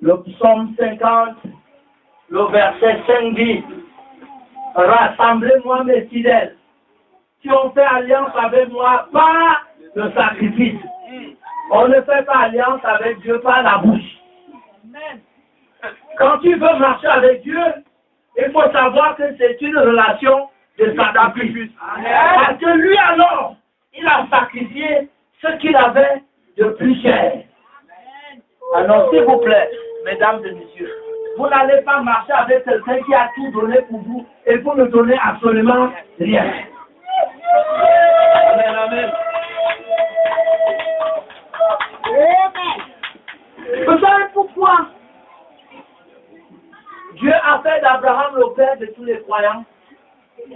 Le psaume 50, le verset 5 dit, rassemblez-moi mes fidèles, qui ont fait alliance avec moi par le sacrifice. On ne fait pas alliance avec Dieu par la bouche. Quand tu veux marcher avec Dieu, il faut savoir que c'est une relation de sacrifice. Parce que lui alors, il a sacrifié ce qu'il avait de plus cher. Alors s'il vous plaît, mesdames et messieurs, vous n'allez pas marcher avec quelqu'un qui a tout donné pour vous et vous ne donnez absolument rien. Amen, amen. Vous savez pourquoi Dieu a fait d'Abraham le père de tous les croyants,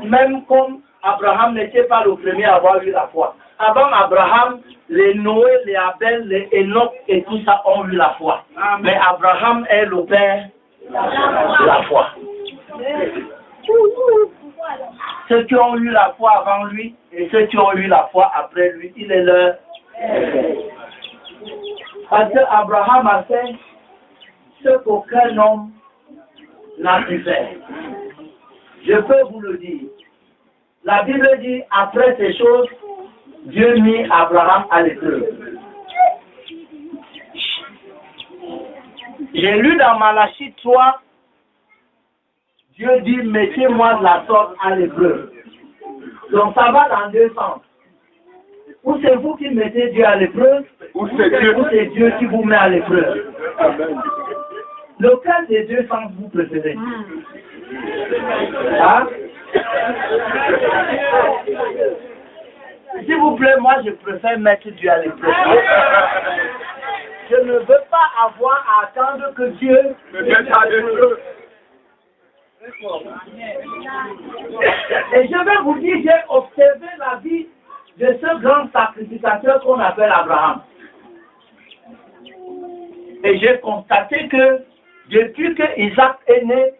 même comme Abraham n'était pas le premier à avoir eu la foi. Avant Abraham, les Noé, les Abel, les Enoch et tout ça ont eu la foi. Mais Abraham est le père de la foi. Ceux qui ont eu la foi avant lui et ceux qui ont eu la foi après lui, il est leur père. Parce que Abraham a fait ce qu'aucun homme n'a pu faire. Je peux vous le dire. La Bible dit, après ces choses, Dieu mit Abraham à l'épreuve. J'ai lu dans Malachie 3, Dieu dit, mettez-moi de la sorte à l'épreuve. Donc ça va dans deux sens. Ou c'est vous qui mettez Dieu à l'épreuve, ou c'est Dieu qui vous met à l'épreuve. Lequel des deux sens vous préférez? Hein? S'il vous plaît, moi je préfère mettre Dieu à l'épreuve. Je ne veux pas avoir à attendre que Dieu me mette à l'épreuve. Et je vais vous dire, j'ai observé la vie de ce grand sacrificateur qu'on appelle Abraham. Et j'ai constaté que depuis que Isaac est né,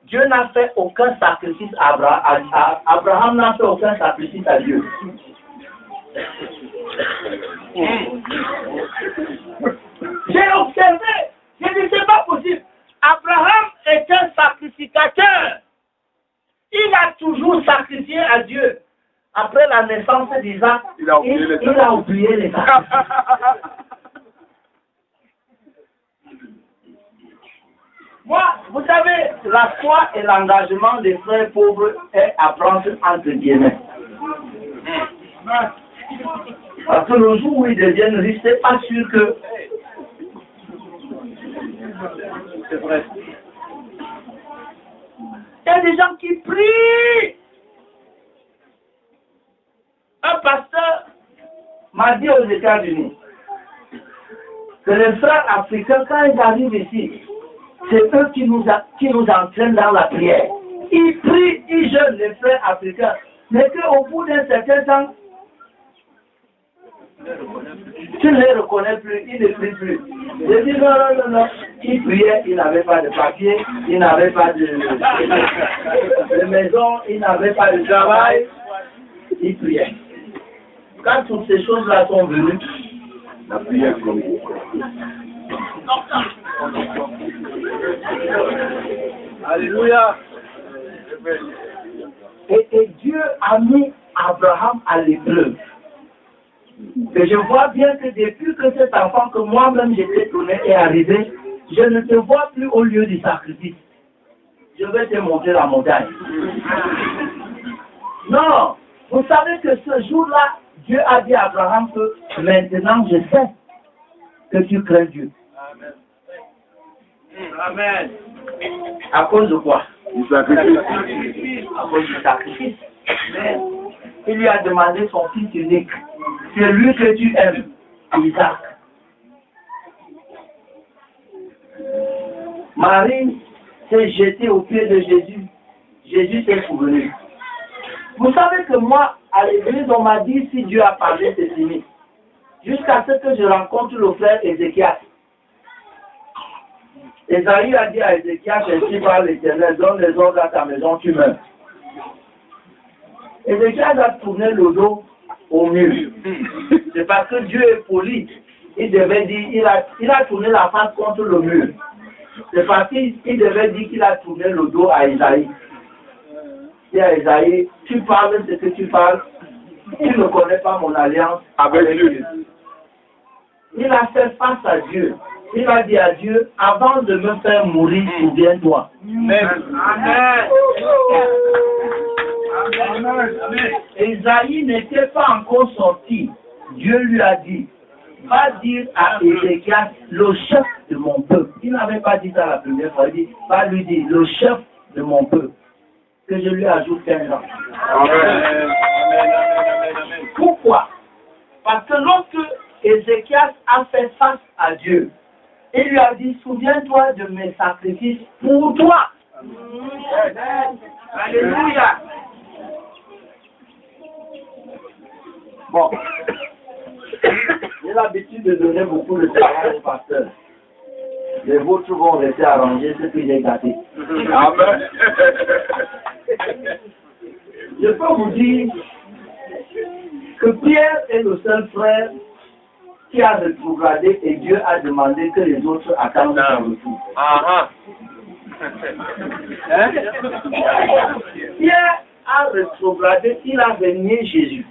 Dieu n'a fait aucun sacrifice à Abraham n'a fait aucun sacrifice à Dieu. J'ai observé, j'ai dit c'est pas possible. Abraham est un sacrificateur. Il a toujours sacrifié à Dieu. Après la naissance d'Isaac, il a oublié les sacrifices. Moi, vous savez, la foi et l'engagement des frères pauvres est à prendre entre guillemets. Parce que le jour où ils deviennent riches, c'est pas sûr que... C'est vrai. Il y a des gens qui prient. Un pasteur m'a dit aux États-Unis que les frères africains, quand ils arrivent ici, c'est eux qui nous entraînent dans la prière. Ils prient, ils jeûnent, les frères africains. Mais qu'au bout d'un certain temps, tu ne les reconnais plus, ils ne prient plus. Je dis non. Ils priaient, ils n'avaient pas de papier, ils n'avaient pas de maison, ils n'avaient pas de travail. Ils priaient. Quand toutes ces choses-là sont venues, la prière commence. Alléluia. Et Dieu a mis Abraham à l'épreuve. Et je vois bien que depuis que cet enfant que moi-même j'étais tourné est arrivé, je ne te vois plus au lieu du sacrifice. Je vais te montrer la montagne. Non, vous savez que ce jour-là, Dieu a dit à Abraham que maintenant je sais que tu crains Dieu. Amen. Amen. À cause de quoi? Du sacrifice. À cause du sacrifice. Mais il lui a demandé son fils unique. C'est lui que tu aimes, Isaac. Marie s'est jetée aux pieds de Jésus. Jésus s'est souvenu. Vous savez que moi, à l'église, on m'a dit si Dieu a parlé, c'est fini. Jusqu'à ce que je rencontre le frère Ézéchias. Esaïe a dit à Ézéchias, ainsi par l'Éternel, donne les ordres à ta maison, tu meurs. Ézéchias a tourné le dos au mur. C'est parce que Dieu est poli. Il devait dire, il a tourné la face contre le mur. C'est parce qu'il devait dire qu'il a tourné le dos à Isaïe. Et à Isaïe, tu parles ce que tu parles, tu ne connais pas mon alliance avec Dieu. Il a fait face à Dieu. Il a dit à Dieu, avant de me faire mourir, souviens-toi. Amen. Amen. Isaïe n'était pas encore sorti. Dieu lui a dit, va dire à Ézéchias, le chef de mon peuple. Il n'avait pas dit ça la première fois. Il dit, va lui dire, le chef de mon peuple. Que je lui ajoute 15 ans. Amen. Pourquoi? Parce que lorsque Ézéchias a fait face à Dieu, il lui a dit, souviens-toi de mes sacrifices pour toi. Alléluia. Bon. J'ai l'habitude de donner beaucoup de travail aux pasteurs. Les vôtres vont rester arrangés, ce que j'ai gâté. Amen. Je peux vous dire que Pierre est le seul frère qui a rétrogradé et Dieu a demandé que les autres attendent son retour. Pierre a rétrogradé, il a renié Jésus.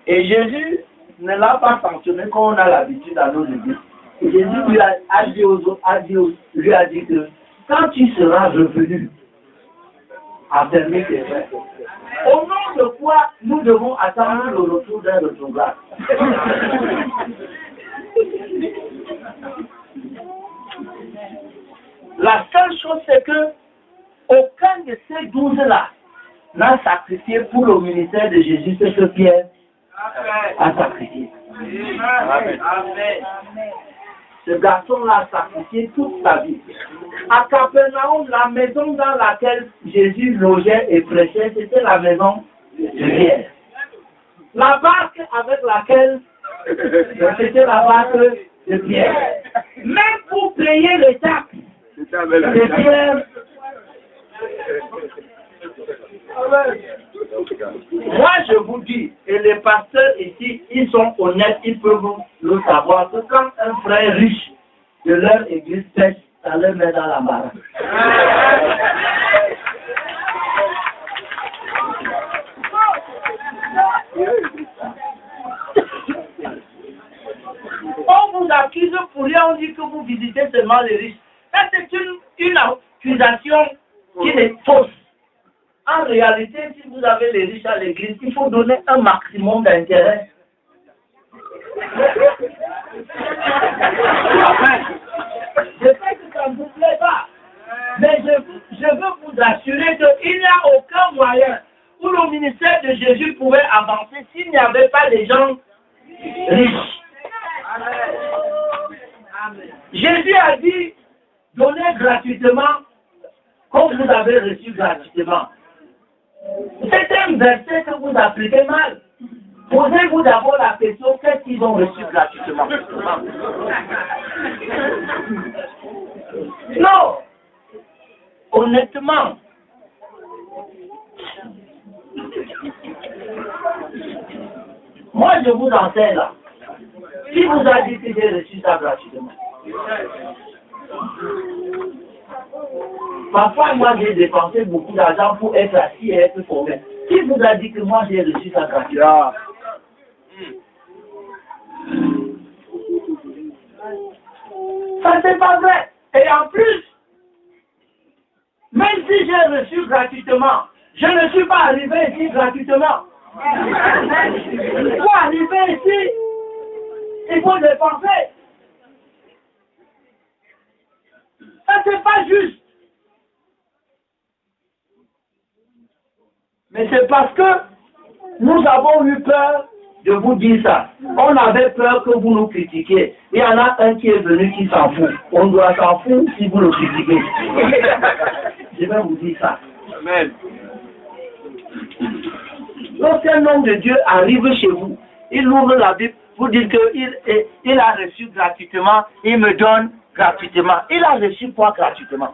Et Jésus ne l'a pas sanctionné comme on a l'habitude à nos églises. Et Jésus lui a dit aux autres, lui a dit que quand tu seras revenu, affermir tes frères. Au nom de quoi nous devons attendre le retour d'un rétrograde? La seule chose, c'est que aucun de ces 12-là n'a sacrifié pour le ministère de Jésus ce que Pierre a sacrifié. Amen. Amen. Ce garçon-là a sacrifié toute sa vie. À Capernaum, la maison dans laquelle Jésus logeait et prêchait, c'était la maison de Pierre. La barque avec laquelle c'était la barque de Pierre. Même pour payer les taxes de Pierre. Moi, je vous dis, et les pasteurs ici, ils sont honnêtes, ils peuvent le savoir, que quand un frère riche de leur église pêche, ça leur met dans la barre. On vous accuse pour rien, on dit que vous visitez seulement les riches. Ça, c'est une accusation qui est fausse. En réalité, si vous avez les riches à l'église, il faut donner un maximum d'intérêt. Je sais que ça ne vous plaît pas, mais je veux vous assurer qu'il n'y a aucun moyen où le ministère de Jésus pouvait avancer s'il n'y avait pas des gens riches. Jésus a dit, donnez gratuitement comme vous avez reçu gratuitement. C'est un verset que vous appliquez mal. Posez-vous d'abord la question, qu'est-ce qu'ils ont reçu gratuitement? Non. Honnêtement. Moi, je vous enseigne là. Qui vous a dit que j'ai reçu ça gratuitement? Parfois, moi, j'ai dépensé beaucoup d'argent pour être assis et être formé. Qui vous a dit que moi, j'ai reçu ça gratuitement? Ça, c'est pas vrai. Et en plus, même si j'ai reçu gratuitement, je ne suis pas arrivé ici gratuitement. Pour arriver ici, il faut dépenser. Ça, c'est pas juste. Mais c'est parce que nous avons eu peur de vous dire ça. On avait peur que vous nous critiquiez. Il y en a un qui est venu qui s'en fout. On doit s'en foutre si vous le critiquez. Je vais vous dire ça. Amen. Lorsqu'un homme de Dieu arrive chez vous, il ouvre la Bible pour dire qu'il a reçu gratuitement, il me donne gratuitement. Il a reçu quoi gratuitement?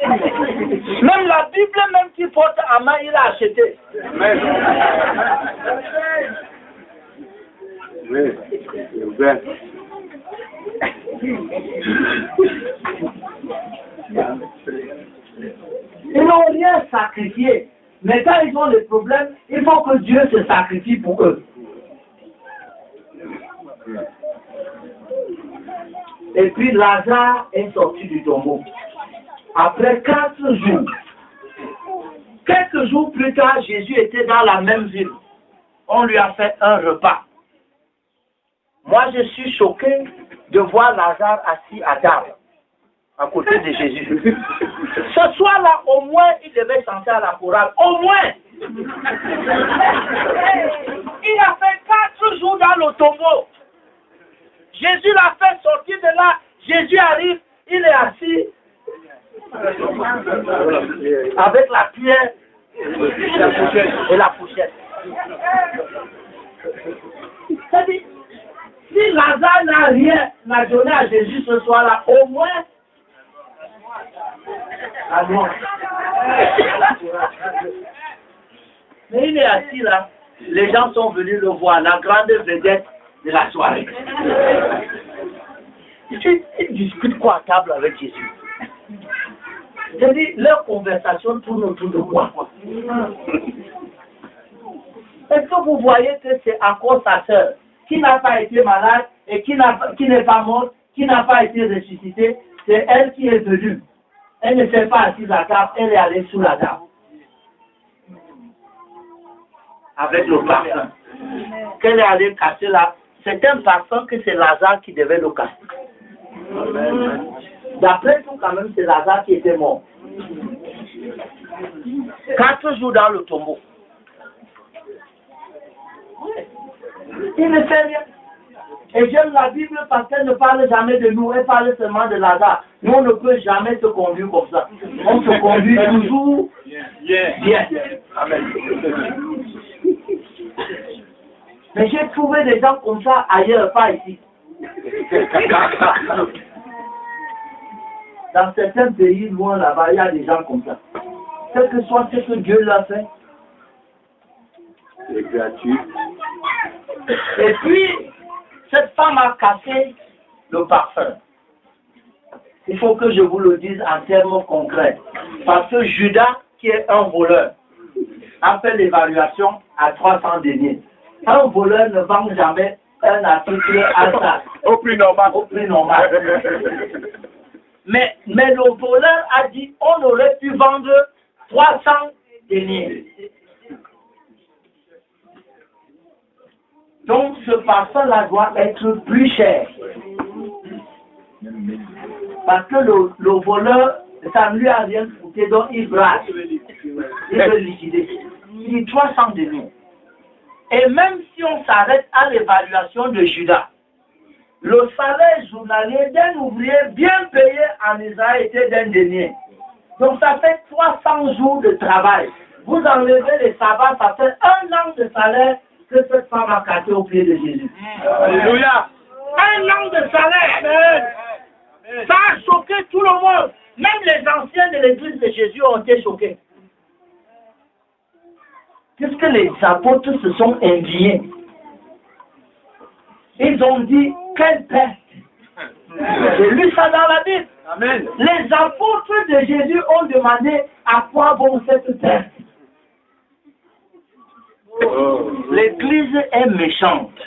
Même la Bible, même qui porte à main, il a acheté. Amen. Oui. Ils n'ont rien sacrifié. Mais quand ils ont des problèmes, il faut que Dieu se sacrifie pour eux. Et puis Lazare est sorti du tombeau. Après 4 jours. Quelques jours plus tard, Jésus était dans la même ville. On lui a fait un repas. Moi, je suis choqué de voir Lazare assis à table, à côté de Jésus. Ce soir-là, au moins, il devait chanter à la chorale. Au moins! Il a fait 4 jours dans le tombeau. Jésus l'a fait sortir de là. Jésus arrive, il est assis avec la pierre et la fourchette. C'est-à-dire, si Lazare n'a rien n'a donné à Jésus ce soir-là, au moins la noix. Mais il est assis là. Les gens sont venus le voir, la grande vedette de la soirée. Il discute quoi à table avec Jésus? C'est-à-dire, leur conversation tourne autour de quoi? Est-ce que vous voyez que c'est encore sa sœur qui n'a pas été malade et qui n'est pas morte, qui n'a pas été ressuscitée? C'est elle qui est venue. Elle ne s'est pas assise à table, elle est allée sous la table. Avec le parfum. Qu'elle est allée casser là. C'est un parfum que c'est Lazare qui devait le casser. D'après tout, quand même, c'est Lazare qui était mort. 4 jours dans le tombeau. Il ne fait rien. Et j'aime la Bible parce qu'elle ne parle jamais de nous, elle parle seulement de Lazare. Nous, on ne peut jamais se conduire comme ça. On se conduit toujours bien. Amen. Mais j'ai trouvé des gens comme ça ailleurs, pas ici. Dans certains pays loin là-bas, il y a des gens comme ça. Quel que soit ce que Dieu leur fait, c'est gratuit. Et puis, cette femme a cassé le parfum. Il faut que je vous le dise en termes concrets. Parce que Judas, qui est un voleur, a fait l'évaluation à 300 deniers. Un voleur ne vend jamais un article à ça. Au prix normal. Au prix normal. Mais le voleur a dit on aurait pu vendre 300 deniers. Donc ce parfum-là doit être plus cher. Parce que le voleur, ça ne lui a rien coûté, donc il brasse. Il veut liquider. Il dit 300 deniers. Et même si on s'arrête à l'évaluation de Judas, le salaire journalier d'un ouvrier bien payé en Israël était d'un denier. Donc ça fait 300 jours de travail. Vous enlevez les sabbats, ça fait 1 an de salaire que cette femme a cassé au pied de Jésus. Alléluia. 1 an de salaire. Amen. Ça a choqué tout le monde. Même les anciens de l'église de Jésus ont été choqués. Puisque les apôtres se sont indignés. Ils ont dit, quelle perte. J'ai lu ça dans la Bible. Amen. Les apôtres de Jésus ont demandé à quoi bon cette perte. Oh. L'église est méchante.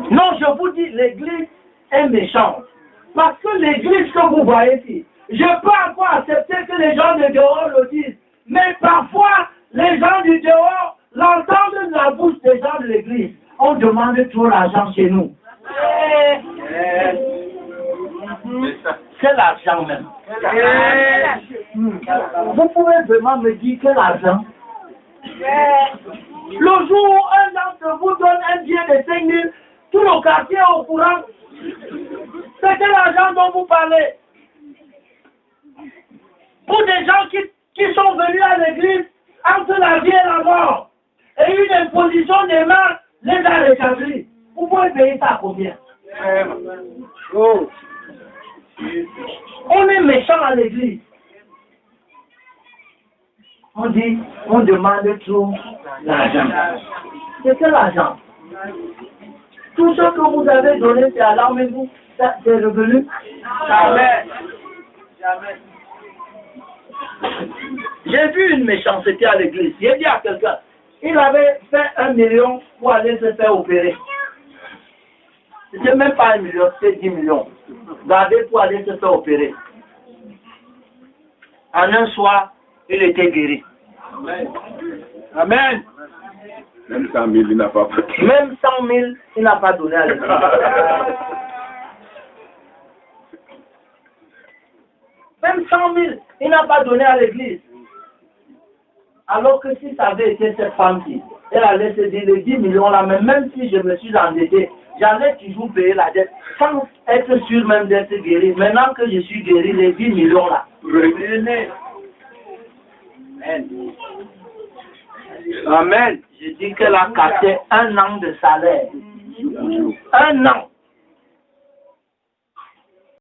Non, je vous dis, l'église est méchante. Parce que l'église que vous voyez ici, je peux encore accepter que les gens de dehors le disent. Mais parfois, les gens du dehors l'entendent de la bouche des gens de l'église. On demande trop l'argent chez nous. C'est l'argent même. Vous pouvez vraiment me dire quel argent? Le jour où un d'entre vous donne un billet de 5 000, tout le quartier est au courant. C'est quel argent dont vous parlez? Pour des gens qui sont venus à l'église entre la vie et la mort, et une imposition des mains les a rétablis. Vous pouvez payer ça à combien? On est méchant à l'église. On dit, on demande trop l'argent. C'est quel argent? Tout ce que vous avez donné, c'est à l'armée-vous. C'est revenu. Amen. Jamais. J'ai vu une méchanceté à l'église. J'ai dit à quelqu'un, il avait fait 1 million pour aller se faire opérer. C'était même pas 1 million, c'était 10 millions. Gardez pour aller se faire opérer. En un soir, il était guéri. Amen. Amen. Même 100 000, il n'a pas fait. Même 100 000, il n'a pas donné à l'église. Même 100 000, il n'a pas donné à l'église. Alors que si ça avait été cette femme-ci, elle allait se dire les 10 millions là, mais même si je me suis endetté, j'allais toujours payer la dette sans être sûr même d'être guéri. Maintenant que je suis guéri, les 10 millions là. Amen. Amen. Je dis qu'elle a cassé 1 an de salaire. 1 an.